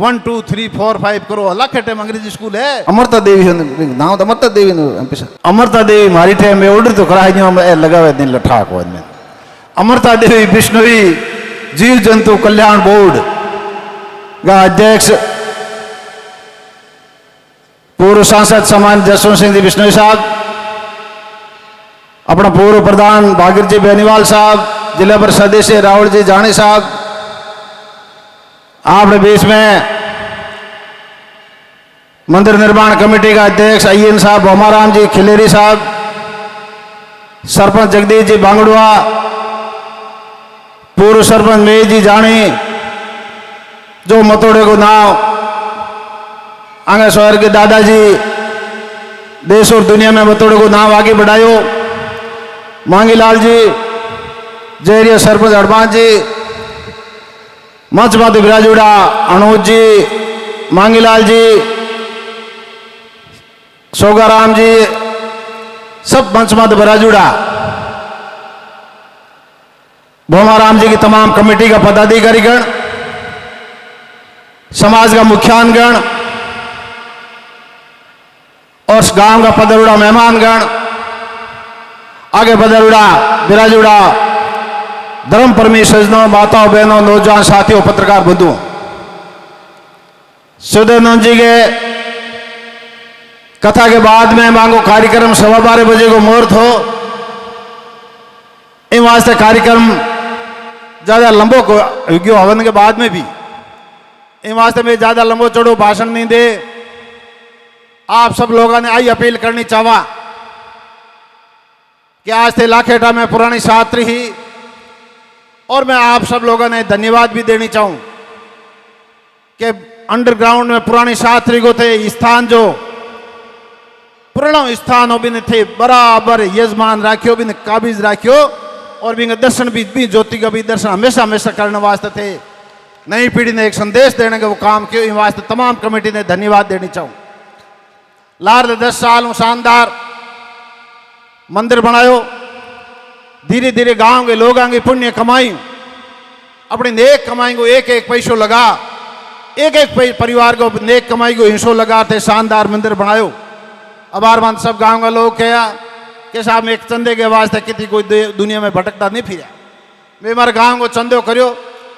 1 2 3 4 5 करो अलग टाइम अंग्रेजी स्कूल है अमरता देवी नाम तो अमरता देवी अमरता देवी मारी टाइम में ऑर्डर तो कराई लगावे दिन लठाक में अमरता देवी बिश्नोई जीव जंतु कल्याण बोर्ड का अध्यक्ष पूर्व सांसद सम्मान जसवंत सिंह जी बिश्नोई साहब, अपना पूर्व प्रधान भागीर जी बेनीवाल साहब, जिला परिषद सदस्य राहुल जी जानी साहब, आपने बीच में मंदिर निर्माण कमेटी का अध्यक्ष अय्यन साहब, भोमाराम जी खिलेरी साहब, सरपंच जगदीश जी बांगड़ुआ, पूर्व सरपंच मेज जी जानी, जो मतोड़े को नाव आगे शहर के दादाजी देश और दुनिया में मतोड़े को नाम आगे बढ़ायो, मांगीलाल जी, जयरिया सरपंच हड़बान जी, मंच माते बिराजुड़ा अनुज जी, मांगीलाल जी, सोगाराम जी, सब मंच माते बिराजुड़ा, भोमाराम जी की तमाम कमेटी का पदाधिकारीगण, समाज का मुखियानगण और गांव का पदरुड़ा मेहमानगण, आगे पदरुड़ा बिराजुड़ा धर्म परमी सजनों, माताओं, बहनों, नौजवान साथियों, पत्रकार बंधुओं, सुदेनंद जी के कथा के बाद में मांगो कार्यक्रम 12:15 बजे को मुहूर्त हो। इन वास्ते कार्यक्रम ज्यादा लंबो को हवन के बाद में भी इन वास्ते में ज्यादा लंबो चढ़ो भाषण नहीं दे। आप सब लोगों ने आई अपील करनी चाहा कि आज थे लाखेटा में पुरानी छात्री ही, और मैं आप सब लोगों ने धन्यवाद भी देनी चाहूं कि अंडरग्राउंड में पुरानी छात्री को थे स्थान जो पुराना स्थान हो भी थे बराबर यजमान राखियो भी काबिज राखियो, और भी दर्शन भी ज्योति का भी दर्शन हमेशा हमेशा करने वास्ते थे। नई पीढ़ी ने एक संदेश देने का वो काम किया, इन वास्ते तमाम कमेटी ने धन्यवाद देनी चाहूं। लार 10 साल शानदार मंदिर बनायो, धीरे धीरे गांव के लोग आगे पुण्य कमाई, अपनी नेक कमाई को एक एक पैसों लगा, एक एक परिवार को नेक कमाई को हिस्सों लगा थे शानदार मंदिर बनायो। अब आरमान सब गांव का लोग कहा कि साहब एक चंदे के वास्ते किसी कोई दुनिया में भटकता नहीं फिर, मैं हमारे गांव को चंदो करियो,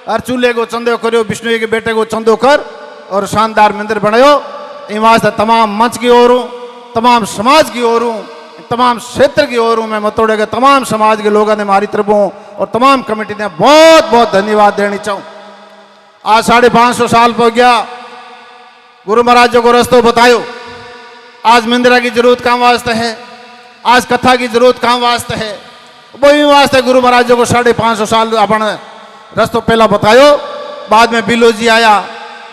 हर चूल्हे को चंदो करियो, विष्णु के बेटे को चंदो कर और शानदार मंदिर बनायो। इन वास्ते तमाम मंच की ओर हूँ, तमाम समाज की ओर हूँ, तमाम क्षेत्र की ओर हूँ, मैं मतोड़े के तमाम समाज के लोगों ने मारी तरफ हूँ और तमाम कमेटी ने बहुत बहुत धन्यवाद देनी चाहूँ। आज 550 साल हो गया गुरु महाराज जो को रस्तो बतायो। आज मंदिरा की जरूरत काम वास्ते है, आज कथा की जरूरत काम वास्ते है, वही वास्ते गुरु महाराज जो को 550 साल अपन रस्तो पहला बतायो। बाद में बिलो जी आया,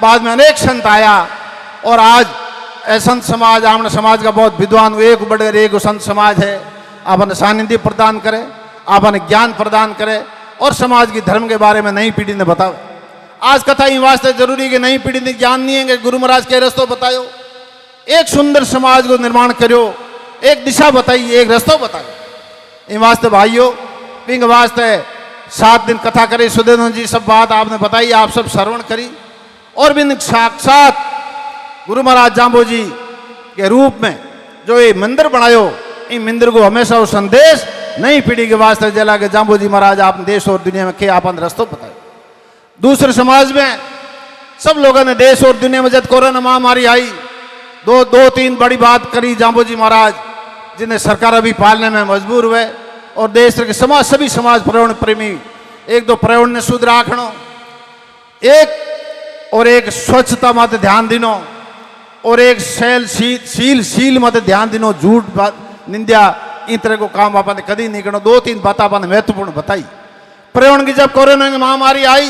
बाद में अनेक संत आया, और आज संत समाज आमन समाज का बहुत विद्वान एक बड़े एक संत समाज है। आपने सानिध्य प्रदान करे, आपने ज्ञान प्रदान करे और समाज की धर्म के बारे में नई पीढ़ी ने बताओ। आज कथा ही वास्ते जरूरी कि नई पीढ़ी ने ज्ञान नहीं है कि गुरु महाराज के रस्तों बतायो, एक सुंदर समाज को निर्माण करो, एक दिशा बताइए, एक रस्तो बताओ। इन वास्ते भाइयों पिंग वास्ते 7 दिन कथा करी, सुदेनंद जी सब बात आपने बताई, आप सब श्रवण करी, और भी साक्षात गुरु महाराज जाम्बो जी के रूप में जो ये मंदिर बनायो, इन मंदिर को हमेशा वो संदेश नई पीढ़ी के वास्ते जला के जाम्बो जी महाराज आप देश और दुनिया में के आपन रस्तों बताए। दूसरे समाज में सब लोगों ने देश और दुनिया में जब कोरोना महामारी आई, दो तीन बड़ी बात करी जाम्बो जी महाराज, जिन्हें सरकार अभी पालने में मजबूर हुए, और देश के समाज सभी समाज पर्यावरण प्रेमी एक दो पर्यावरण ने शुद्ध राखनो, एक स्वच्छता मत ध्यान दिनो, और एक शील मत ध्यान दिनो, झूठ निंदा इन तरह को काम आपने कभी नहीं करना। 2-3 बात आपने महत्वपूर्ण बताई। पर्यावरण की जब कोरोना की महामारी आई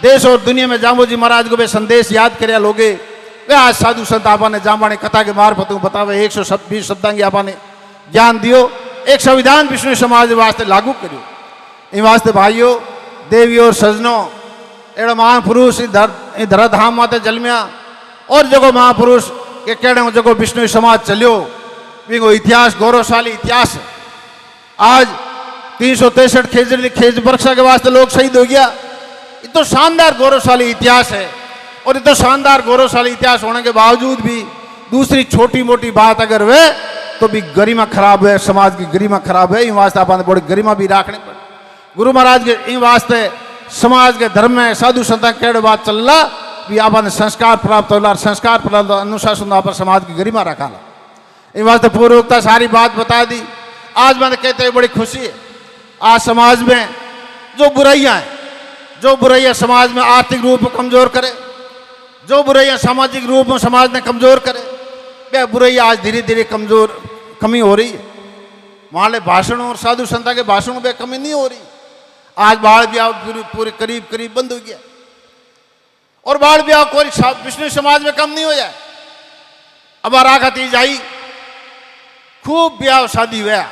देश और दुनिया में जाम्बो जी महाराज को वे संदेश याद कर लोगे, वे आज साधु संत आपने जाम्बाने कथा के मार्फत बतावे 120 शब्दां की आपने ज्ञान दियो, एक संविधान विष्णु समाज वास्ते लागू करियो। इन वास्ते भाइयों देवी और सजनों, एड़ा महापुरुष धराधाम माते जन्मिया, और जो महापुरुष के कहने जो विष्णु समाज चलियो, वो इतिहास गौरवशाली इतिहास है। आज 363 खेज वर्षा के वास्ते लोग शहीद हो गया, ये तो शानदार गौरवशाली इतिहास है। और इतना शानदार गौरवशाली इतिहास होने के बावजूद भी दूसरी छोटी मोटी बात अगर वे तो भी गरिमा खराब है, समाज की गरिमा खराब है। इन वास्ते आप बड़ी गरिमा भी रखनी पड़े। गुरु महाराज के इन वास्ते समाज के धर्म में साधु संत केड़े बात चलला भी आप संस्कार प्राप्त होला, संस्कार प्राप्त अनुशासन आप समाज की गरिमा रखा। इन वास्ते पूर्वकता सारी बात बता दी। आज मैंने कहते हुए बड़ी खुशी है, आज समाज में जो बुराइयां हैं, जो बुराइयां समाज में आर्थिक रूप में कमजोर करे, जो बुराइयां सामाजिक रूप में समाज ने कमजोर करे, वह बुराइयां आज धीरे धीरे कमी हो रही है। वहाँ भाषणों और साधु संता के भाषणों में कमी नहीं हो रही। आज बाल ब्याह पूरे करीब करीब बंद हो गया और बाल ब्याह कोई विष्णु समाज में कम नहीं हो जाए। अब राखा तीज आई, खूब ब्याह शादी हुआ,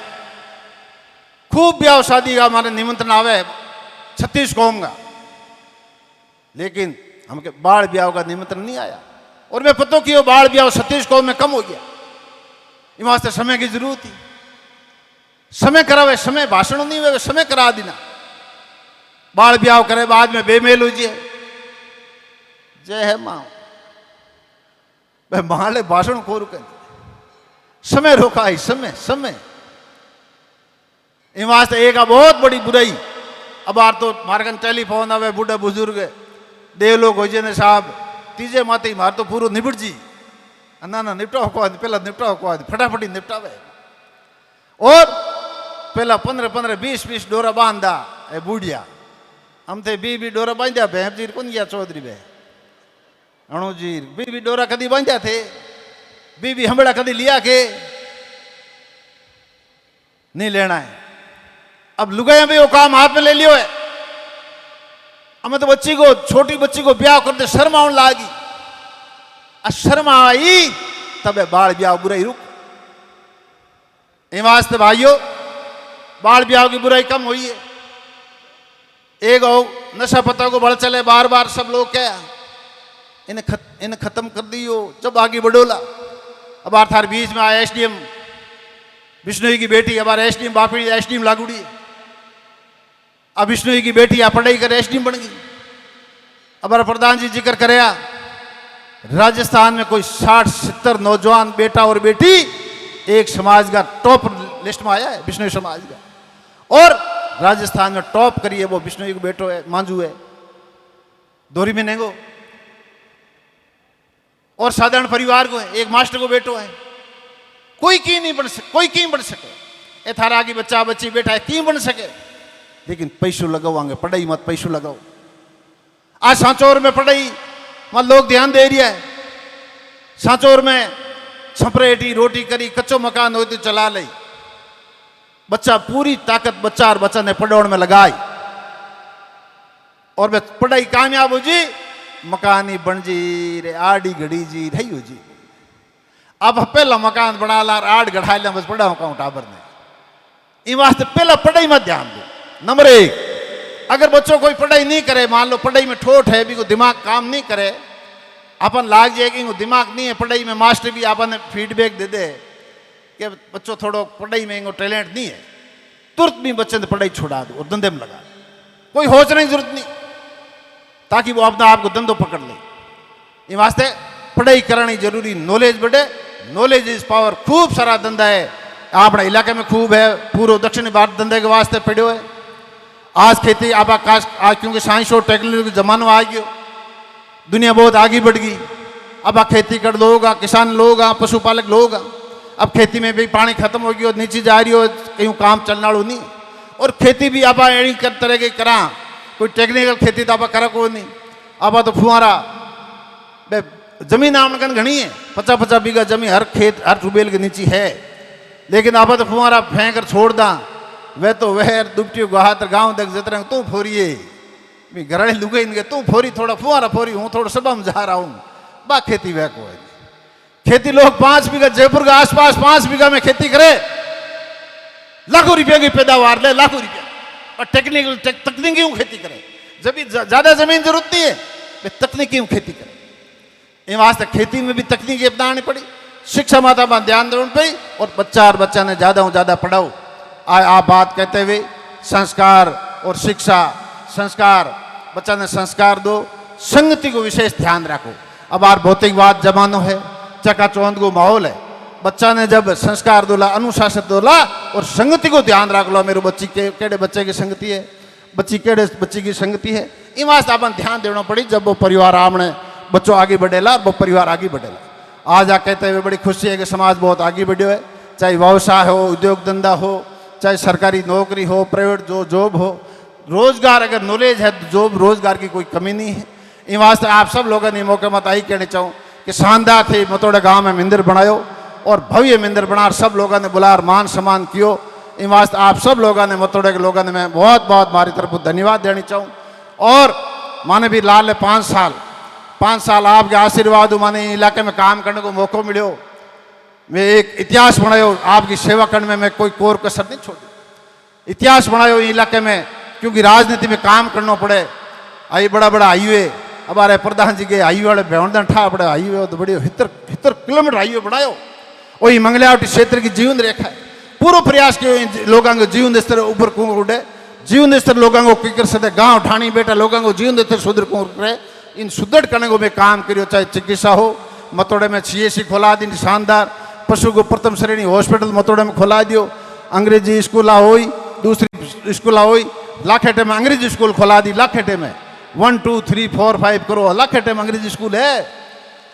खूब ब्याह शादी का हमारे निमंत्रण आवे 36 कौम का, लेकिन हमके बाल ब्याह का निमंत्रण नहीं आया। और मैं पता कि वो बाल ब्याह 36 कौम में कम हो गया। इन वास्ते समय की जरूरत थी, समय करावे, समय भाषण नहीं हुए, समय करा देना। बाल ब्याह करे बाद में बेमेल हो जाए, जय है माँ माले भाषण को रुके, समय रोका है, समय समय। इन वास्ते एक बहुत बड़ी बुराई। अब आर तो मार्गन टेलीफोन आवे, बूढ़ा बुजुर्ग देव लोग हो जाने साहब तीजे माते मार तो पूरा निपट जी, ना ना निपटाओ को पहला निपटाओ को फटाफटी निपटावे। और पहला 15-15 20-20 डोरा बांधा ए बूढ़िया, हम थे बी डोरा बांधा भैंस जी कौन गया चौधरी बे अणु जी बी डोरा कदी बांधा थे, बी हमड़ा कदी लिया के नहीं लेना है। अब लुगाया भी वो काम हाथ में ले लियो है। हमें तो बच्ची को, छोटी बच्ची को ब्याह करते शर्म आने लागी, शर्म आई तब बाल ब्याह बुराई रुक। इन वास्ते भाइयों बाल ब्याह की बुराई कम हुई है। एक नशा पता को बढ़ चले, बार बार सब लोग क्या इन्हें खत्म कर दियो, जब आगे बढ़ोला। अब थार बीच में आया एसडीएम विष्णु की बेटी, अब एसडीएम बापी एसडीएम लागूड़ी, अब विष्णु की बेटी आ पढ़ाई कर एसडीएम बन गई। अब प्रधान जी जिक्र करे राजस्थान में कोई 60-70 नौजवान बेटा और बेटी एक समाज का टॉप लिस्ट में आया है, विष्णु समाज का। और राजस्थान में टॉप करिए वो विष्णु को बेटो है, मांझू है, दोरी में नेगो, और साधारण परिवार को है, एक मास्टर को बेटो है। कोई की नहीं बन सके, कोई की बन सके, ए थारा की बच्चा बच्ची बेटा है की बन सके, लेकिन पैसों लगाओगे, पढ़ाई मत पैसों लगाओ। आज सांचौर में पढ़ाई मत लोग ध्यान दे रही है। सांचौर में छपरेटी रोटी करी, कच्चो मकान हो तो चला ले, बच्चा पूरी ताकत बच्चा ने पढ़ाने में लगाई और वे पढ़ाई कामयाब हो जी, मकान ही बन जी रे, आड़ी घड़ी जी रही हो जी। अब पहला मकान बना ला, आड़ गढ़ा लिया, बस पढ़ा का टाबर ने। इन वास्ते पहला पढ़ाई मत ध्यान दो। नंबर 1, अगर बच्चों कोई पढ़ाई नहीं करे, मान लो पढ़ाई में ठोठ है भी, को दिमाग काम नहीं करे, अपन लाग जाएगी वो दिमाग नहीं है पढ़ाई में, मास्टर भी अपन फीडबैक दे दे कि बच्चों थोड़ो पढ़ाई में टैलेंट नहीं है, तुरंत भी बच्चे ने पढ़ाई छुड़ा दो और धंधे में लगा, कोई सोचने की जरूरत नहीं, ताकि वो अपना आप को धंधो पकड़ ले। इस वास्ते पढ़ाई करानी जरूरी, नॉलेज बढ़े, नॉलेज इज पावर। खूब सारा धंधा है अपने इलाके में, खूब है, पूर्व दक्षिण भारत धंधे के वास्ते पड़ो है। आज खेती आप आज क्योंकि साइंस और टेक्नोलॉजी का जमाना आ गया, दुनिया बहुत आगे बढ़ गई। अब खेती कर लोग, किसान लोग, पशुपालक लोग, अब खेती में भी पानी खत्म हो गया, नीचे जा रही हो, कहीं काम चलना नहीं। और खेती भी आप तरह की करा, कोई टेक्निकल खेती तो आप करा को नहीं। अब तो फुहारा जमीन आमकन घनी है, 50-50 बीघा जमीन हर खेत हर ट्यूबवेल के नीचे है, लेकिन अब तो फुहारा फेंक कर छोड़ दा, वह तो वह दुपटी गुहात गाँव तक जितना तू फोरिए घराने लुगे इनके तू फोरी, थोड़ा फुहारा फोरी हूँ, थोड़ा सभा में जा रहा हूँ, बा खेती वह को है। खेती लोग 5 बीघा, जयपुर के आसपास 5 बीघा में खेती करे, लाखों रुपये की पैदावार ले, लाखों रुपया, और टेक्निकल तकनीकी खेती करे। जब ज्यादा जमीन जरूरत नहीं है, तकनीकी खेती करे। इन वास्ते खेती में भी तकनीकी अपनानी पड़ी, शिक्षा माता पर ध्यान देना पड़ी, और बच्चा ने ज्यादा पढ़ाओ। आप बात कहते हुए संस्कार और शिक्षा, संस्कार बच्चा ने संस्कार दो, संगति को विशेष ध्यान रखो। अब आर भौतिकवाद जमानो है, चकाचौंध को माहौल है। बच्चा ने जब संस्कार दोला, अनुशासित दोला और संगति को ध्यान रख लो, मेरे बच्ची के केड़े बच्चे की संगति है, बच्ची केड़े बच्ची की संगति है, इन वास्ते अपन ध्यान देना पड़ी। जब वो परिवार आमने बच्चों आगे बढ़ेला, वो परिवार आगे बढ़ेला। आज आ कहते हुए बड़ी खुशी है कि समाज बहुत आगे बढ़ियो है, चाहे व्यवसाय हो, उद्योग धंधा हो, चाहे सरकारी नौकरी हो, प्राइवेट जो जॉब हो, रोजगार अगर नॉलेज है तो जॉब रोजगार की कोई कमी नहीं है। इन वास्ते आप सब लोगों ने मौके मत आई कहना चाहूँ कि शानदार थे मतोड़े गांव में मंदिर बनायो और भव्य मंदिर बना, सब लोगों ने बुलार मान सम्मान कियो। इन वास्ते आप सब लोगों ने मतोड़े के लोगों ने मैं बहुत बहुत मारी तरफ धन्यवाद देनी चाहूँ। और माने भी लाल 5 साल आपके आशीर्वाद माने इलाके में काम करने को मौका मिलो। मैं एक इतिहास बनायो, आपकी सेवा करने में मैं कोई कोर कसर नहीं छोड़ी। इतिहास बनायो इलाके में, क्योंकि राजनीति में काम करना पड़े। आई बड़ा बड़ा हाईवे, हमारे प्रधान जी के हाईवे वाले बेवंदन ठा बड़े हाईवे तो बड़ी 70 किलोमीटर हाईवे बनायो। वही मंगलावटी क्षेत्र की जीवन रेखा है। पूरा प्रयास किया लोगों को जीवन स्तर ऊपर को उड़े, जीवन स्तर लोगों को की कर सकते, गाँव ठाणी बेटा लोगों को जीवन स्तर सुधर को करे। इन सुदृढ़ करने को मैं काम करियो, चाहे चिकित्सा हो, मतोड़े में CSC खोला दी शानदार, पशु को प्रथम श्रेणी हॉस्पिटल मतोड़े में खोला दियो, अंग्रेजी स्कूल हुई, दूसरी स्कूल हुई, लाखेटे में अंग्रेजी स्कूल खोला दी। लाखेटे में 1 2 3 4 5 करो, लाखेटे में अंग्रेजी स्कूल है।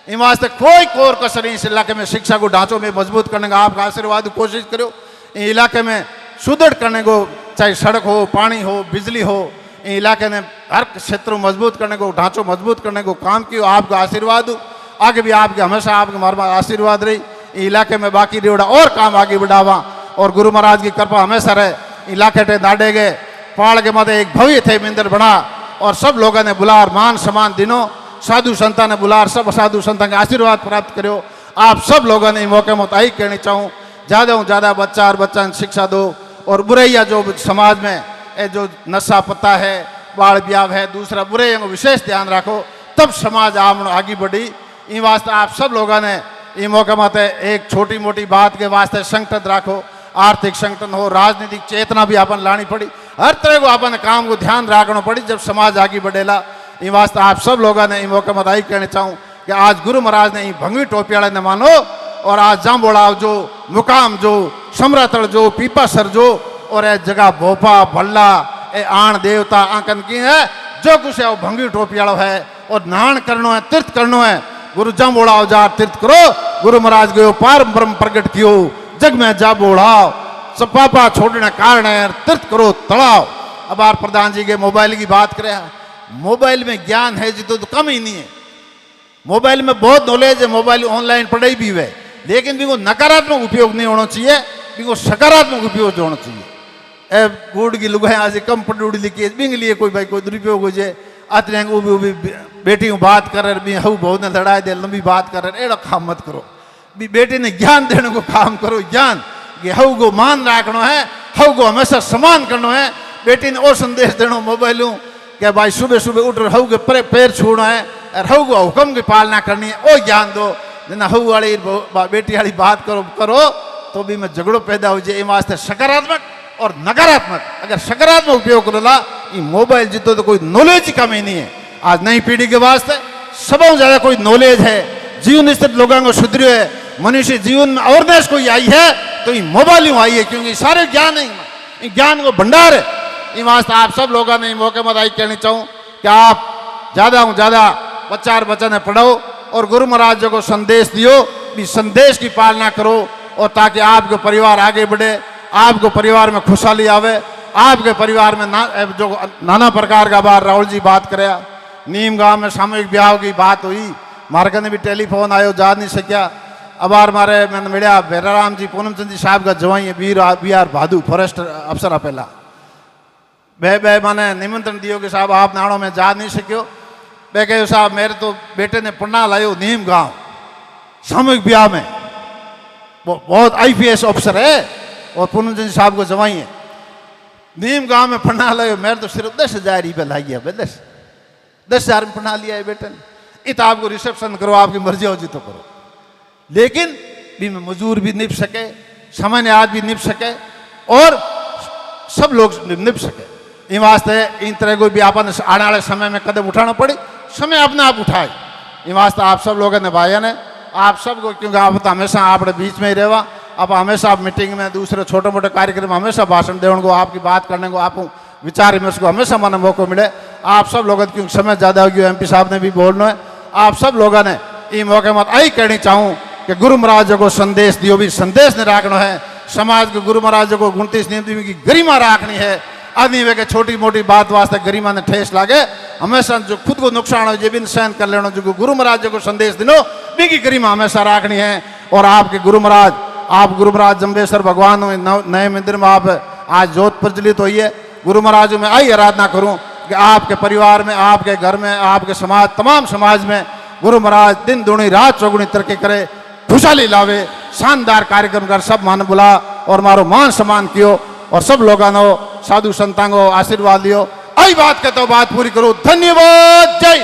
इन वास्ते कोई कोर कसर नहीं। इस इलाके में शिक्षा को ढांचों में मजबूत करने का आपका आशीर्वाद कोशिश करो। इन इलाके में सुदृढ़ करने को, चाहे सड़क हो, पानी हो, बिजली हो, इन इलाके ने हर क्षेत्र में मजबूत करने को, ढांचों मजबूत करने को काम किया। आपका आशीर्वाद हो, आगे भी आपके हमेशा आपके मारमा आशीर्वाद रही। इलाके में बाकी रेवड़ा और काम आगे बढ़ावा और गुरु महाराज की कृपा हमेशा रहे। इलाके टे दाडे गए पहाड़ के माथे एक भव्य थे मंदिर बना और सब लोगों ने बुलार मान सम्मान दिनों, साधु संता ने बुलार सब साधु संता के आशीर्वाद प्राप्त करो। आप सब लोगों ने मौके मत आई कहनी चाहूँ, ज़्यादा ज़्यादा बच्चा और बच्चा शिक्षा दो और बुराइयाँ जो समाज में ये जो नशा पत्ता है, बाल ब्याह है, दूसरा बुराइयों को विशेष ध्यान रखो, तब समाज आगे बढ़ी। इन वास्ते आप सब लोगों ने ये मौके मत एक छोटी मोटी बात के वास्ते संकट रखो, आर्थिक संकट हो, राजनीतिक चेतना भी अपन लानी पड़ी, हर तरह को अपन काम को ध्यान रखना पड़ी जब समाज आगे बढ़ेला। इन वास्ते आप सब लोगों ने मौके मत आई कहना चाहूँ कि आज गुरु महाराज ने भंगी टोपी वाले ने मानो और आज जाम्बोड़ाव जो, मुकाम जो, समरातड़ जो, पीपासर जो और ये जगह भोपा भल्ला ए आण देवता आंकन की है, जो कुछ है वो भंगी टोपी वाला है और नान करना है, तीर्थ करना है। गुरु जाम्बोड़ाव जा तीर्थ करो, गुरु महाराज के पार ब्रह्म प्रकट कियो, जग में जा बोड़ाओ, सब पापा छोड़ने कारण है, तीर्थ करो तड़ाओ। अब आर प्रधान जी के मोबाइल की बात करें, मोबाइल में ज्ञान है जी तो कम ही नहीं है। मोबाइल में बहुत नॉलेज है, मोबाइल ऑनलाइन पढ़ाई भी है, लेकिन भी वो नकारात्मक उपयोग नहीं होना चाहिए, भी वो सकारात्मक उपयोग होना चाहिए। ए बूढ़ की लुगाई आज कम पढ़ी लिखी बिंग लिए कोई भाई कोई दुरुपयोग हो जाए, अतरे भी बेटी को बात कर रहे हूँ बहुत ने लड़ाई दे लंबी बात कर रहे, एड़ा काम मत करो। भी बेटी ने ज्ञान देने को काम करो, ज्ञान कि हऊ को मान रखना है, हऊ को हमेशा सम्मान करना है। बेटी ने और संदेश देना मोबाइल कि भाई सुबह सुबह उठ हऊ के पैर छूना है और हऊ को हुक्म की पालना करनी है, वो ज्ञान दो। ना हऊ वाली बेटी वाली बात करो तो भी मैं झगड़ो पैदा हो जाए। इन वास्ते सकारात्मक और नकारात्मक, अगर सकारात्मक उपयोग करोला ये मोबाइल जितो तो कोई नॉलेज की कमी नहीं है। आज नई पीढ़ी के वास्ते सबसे ज्यादा कोई नॉलेज है, जीवन स्थित लोगों को सुधरियो है, मनुष्य जीवन में अवेयरनेस कोई आई है तो ये मोबाइल ही आई है, क्योंकि सारे ज्ञान है, ज्ञान को भंडार है। इन वास्ते आप सब लोगों ने मौके मत आई कहनी चाहूँ कि आप ज़्यादा बच्चा और बच्चा ने पढ़ो और गुरु महाराज को संदेश दियो, भी संदेश की पालना करो और ताकि आपके परिवार आगे बढ़े, आपको परिवार में खुशहाली आवे, आपके परिवार में जो नाना प्रकार का बार राहुल जी बात करे, नीम गांव में सामूहिक ब्याह की बात हुई, मारे कने भी टेलीफोन आयो, जा नहीं सकिया। अब मारे मैंने मिलिया बेराराम जी पूनम चंद जी साहब का जवाई है, बी आर भादू फॉरेस्ट अफसर पहला बे माने निमंत्रण दियो कि साहब आप नाड़ों में जा नहीं सकियो। बे कहो साहब मेरे तो बेटे ने पन्ना लायो नीम गांव सामूहिक ब्याह में, बहुत IPS ऑफिसर है और पूनम चंद जी साहब को जवाई है, नीम गांव में पन्ना लायो। मेरे तो सिर्फ 10,000 रुपये लाई है, 10,000 में पन्ना लिया है बेटे ने। इत आपको रिसेप्शन करो, आपकी मर्जी हो जी तो करो, लेकिन भी में मजदूर भी निप सके, सामान्य आदमी भी निप सके और सब लोग निप सके। इन वास्ते इन तरह को भी अपन आने वाले समय में कदम उठाना पड़ी, समय अपने आप उठाए। ये वास्ते आप सब लोगों ने भाइयों ने आप सबको, क्योंकि आप तो हमेशा आपने बीच में ही रहवा, आप हमेशा आप मीटिंग में दूसरे छोटे मोटे कार्यक्रम में हमेशा भाषण देने को, आपकी बात करने को, आप विचार विमर्श को हमेशा मन मौका मिले। आप सब लोगों क्योंकि समय ज़्यादा होगी, एमपी साहब ने भी बोलना है, आप सब लोगों ने ये मौके मत आई कहनी चाहूँ कि गुरु महाराज को संदेश दियो भी संदेश ने राखना है। समाज के गुरु महाराज को 29 नियम की गरिमा राखनी है। आदमी वे के छोटी मोटी बात वास्ते गरिमा ने ठेस लागे, हमेशा जो खुद को नुकसान हो ये भी सहन कर लेना। जो गुरु महाराज को संदेश दिनो भी की गरिमा हमेशा राखनी है। और आपके गुरु महाराज, आप गुरु महाराज जम्बेश्वर भगवान नए मंदिर में आप आज जोत प्रज्वलित हुई है। गुरु महाराज में आई आराधना करूं कि आपके परिवार में, आपके घर में, आपके समाज, तमाम समाज में गुरु महाराज दिन दुनी रात चौगुनी तरक्की करे, खुशहाली लावे, शानदार कार्यक्रम कर सब मान बुला और मारो मान सम्मान कियो और सब लोगों ने साधु संतांगो आशीर्वाद लियो। आई बात कहते हो बात पूरी करो। धन्यवाद। जय